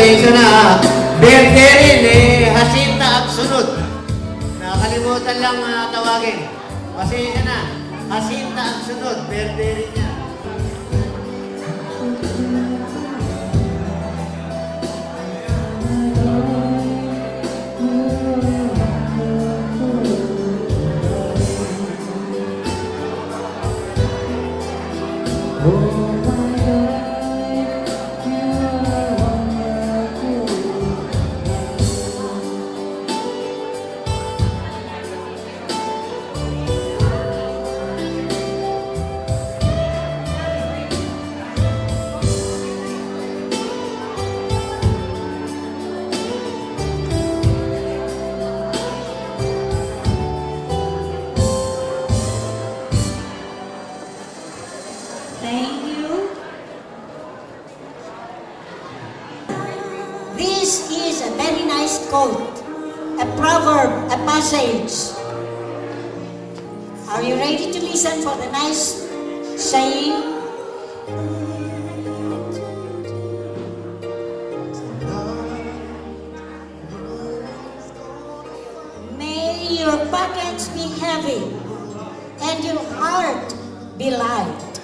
pasensya na ha. Birthday rin eh, Jacinta Agsunod. Nakalimutan lang tawagin. Pasensya na. Jacinta Agsunod, birthday rin niya. A proverb, a passage. Are you ready to listen for the nice saying? May your pockets be heavy and your heart be light.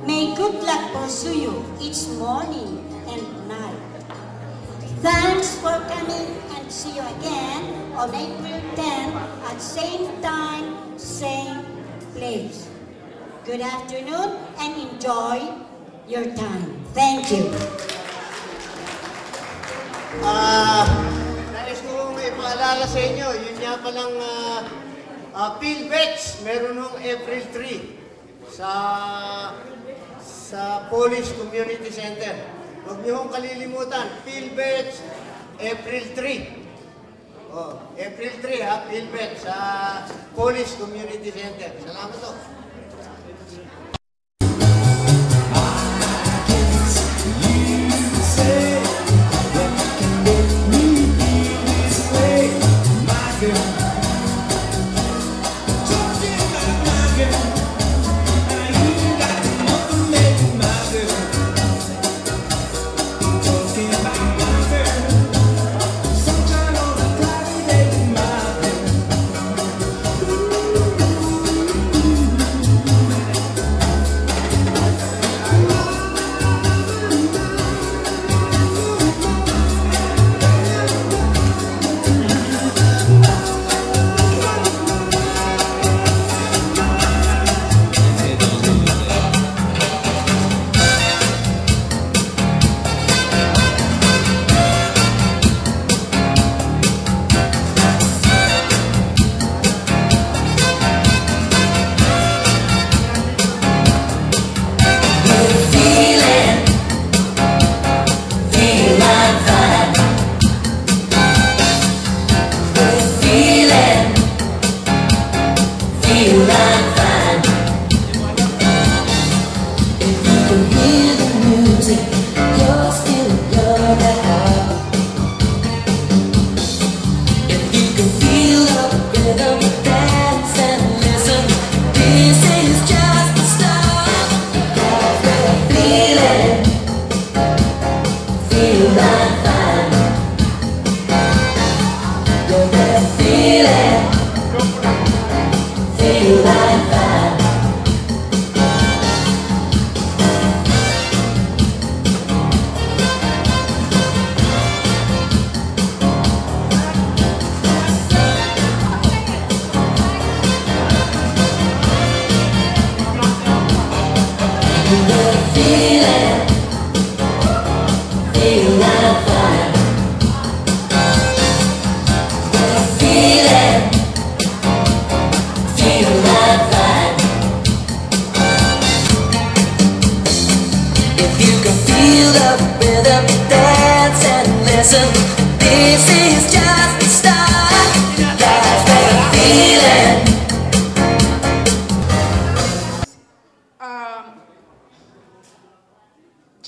May good luck pursue you each morning and night. Thanks for coming. See you again on April 10 at same time, same place. Good afternoon and enjoy your time. Thank you. Nais ko may paalala sa inyo, yun nga palang PhilVets, meron nung April 3 sa Police Community Center. Huwag niyo hong kalilimutan, PhilVets, April 3. Oh, April 3 ha, PhilVets sa Police Community Center. Salamat to.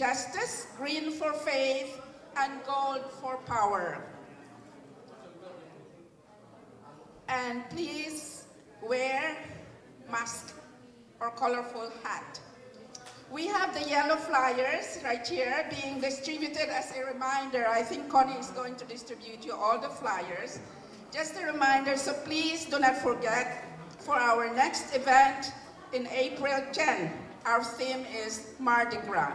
Justice, green for faith, and gold for power. And please wear mask or colorful hat. We have the yellow flyers right here being distributed as a reminder. I think Connie is going to distribute you all the flyers. Just a reminder, so please do not forget for our next event in April 10. Our theme is Mardi Gras.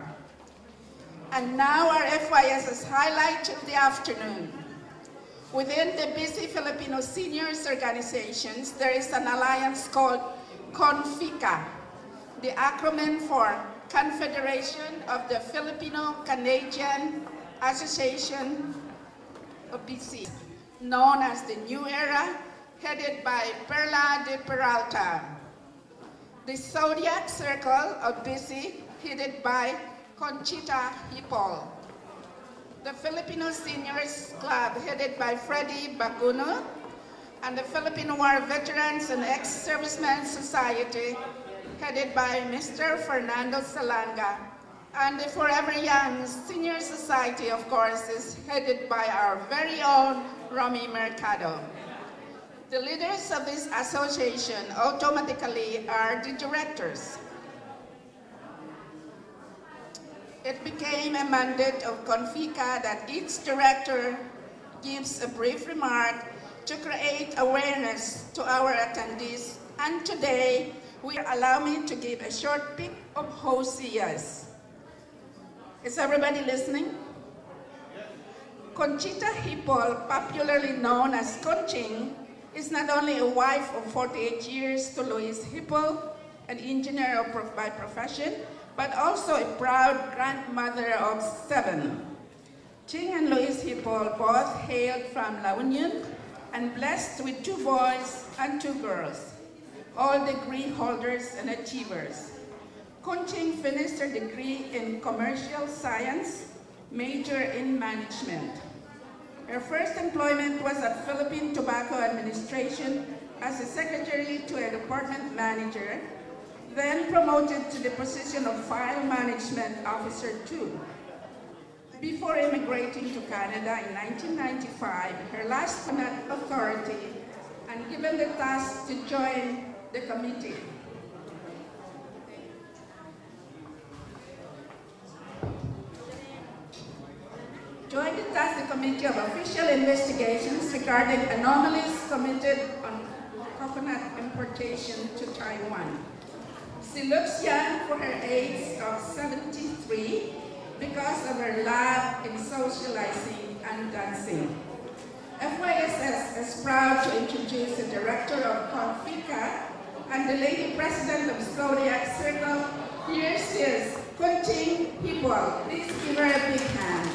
And now our FYS's highlight of the afternoon. Within the busy Filipino seniors organizations, there is an alliance called CONFICA, the acronym for Confederation of the Filipino-Canadian Association of BC, known as the New Era, headed by Perla de Peralta. The Zodiac Circle of BC, headed by Conchita Hipol. The Filipino Seniors Club, headed by Freddy Baguno, and the Filipino War Veterans and Ex-Servicemen Society, headed by Mr. Fernando Salanga. And the Forever Young Senior Society, of course, is headed by our very own Romy Mercado. The leaders of this association automatically are the directors. It became a mandate of CONFICA that each director gives a brief remark to create awareness to our attendees. And today, allow me to give a short pick of Hoseas. Is everybody listening? Conchita Hipol, popularly known as Conching, is not only a wife of 48 years to Luis Hipol, an engineer by profession, but also a proud grandmother of 7. Ching and Luis Hipol both hailed from La Union and blessed with 2 boys and 2 girls, all degree holders and achievers. Conching finished her degree in commercial science, major in management. Her first employment was at Philippine Tobacco Administration as a secretary to a department manager, then promoted to the position of File Management Officer 2. Before immigrating to Canada in 1995, her last authority, and given the task to join the committee. Joined the task committee of official investigations regarding anomalies committed on coconut importation to Taiwan. She looks young for her age of 73 because of her love in socializing and dancing. FYSS is proud to introduce the director of CONFICA and the lady president of Zodiac Circle. Here she is, Conching Hipol. Please give her a big hand.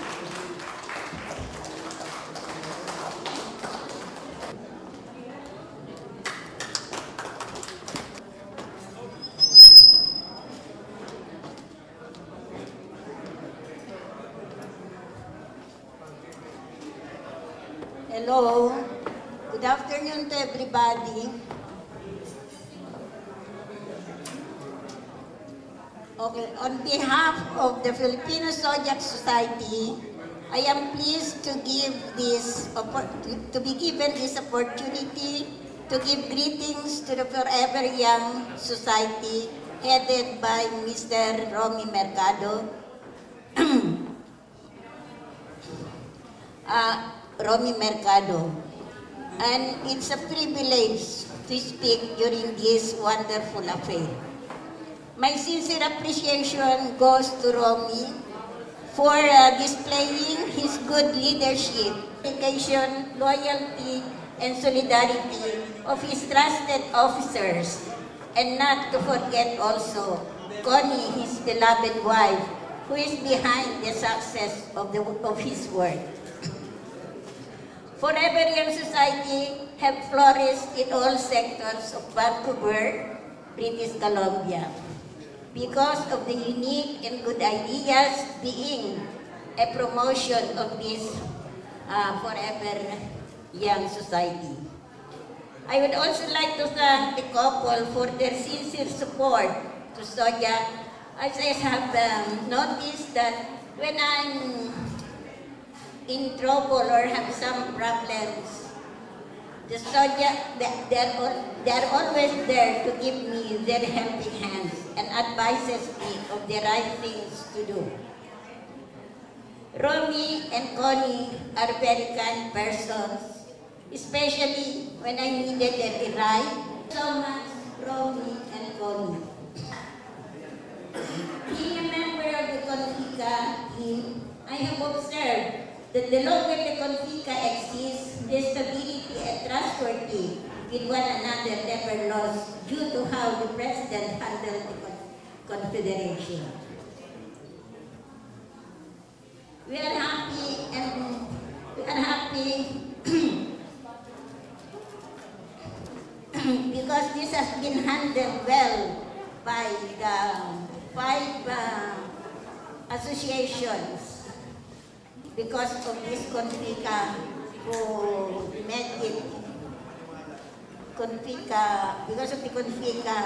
Hello, good afternoon to everybody. Okay, on behalf of the Filipino Zodiac Society, I am pleased to be given this opportunity to give greetings to the Forever Young Society headed by Mr. Romy Mercado. Romy Mercado. And it's a privilege to speak during this wonderful affair. My sincere appreciation goes to Romy for displaying his good leadership, dedication, loyalty, and solidarity of his trusted officers. And not to forget also Connie, his beloved wife, who is behind the success of his work. Forever Young Society have flourished in all sectors of Vancouver, British Columbia, because of the unique and good ideas being a promotion of this Forever Young Society. I would also like to thank the couple for their sincere support to Zodiac, as I have noticed that when I'm in trouble or have some problems, The Zodiac, they're always there to give me their helping hands and advises me of the right things to do. Romy and Connie are very kind persons, especially when I needed a ride. So much, Romy and Connie. Being a member of the Confica team, I have observed that the longer the Confica exists, the stability and trustworthy with one another never lost due to how the President handled the Confederation. We are happy because this has been handled well by the 5 associations because of this Confica who made it because of the Confica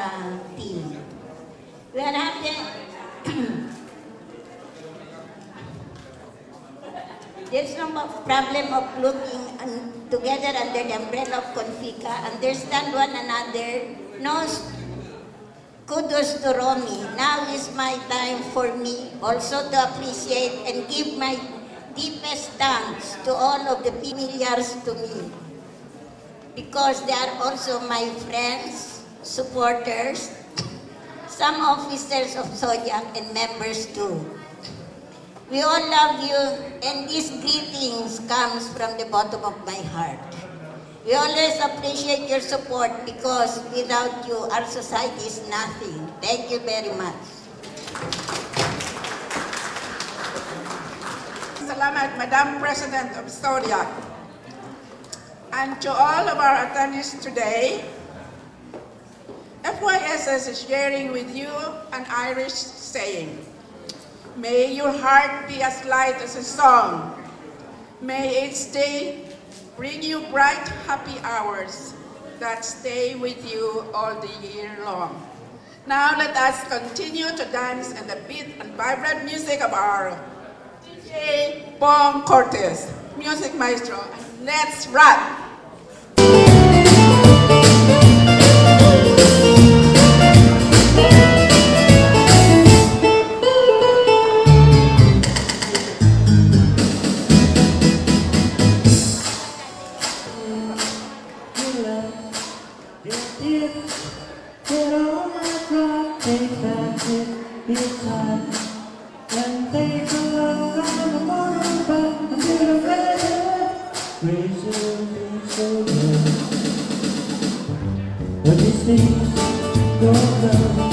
team. We are happy. There's no problem of looking together under the umbrella of Confica, understand one another, knows. Kudos to Romy. Now is my time for me also to appreciate and give my deepest thanks to all of the familiars to me, because they are also my friends, supporters, some officers of Zodiac and members too. We all love you, and these greetings comes from the bottom of my heart. We always appreciate your support because without you, our society is nothing. Thank you very much. Salamat, Madam President of Zodiac. And to all of our attendees today, FYSS is sharing with you an Irish saying. May your heart be as light as a song. May each day bring you bright, happy hours that stay with you all the year long. Now let us continue to dance in the beat and vibrant music of our DJ Bong Cortez, music maestro. Let's rock! But these things don't come.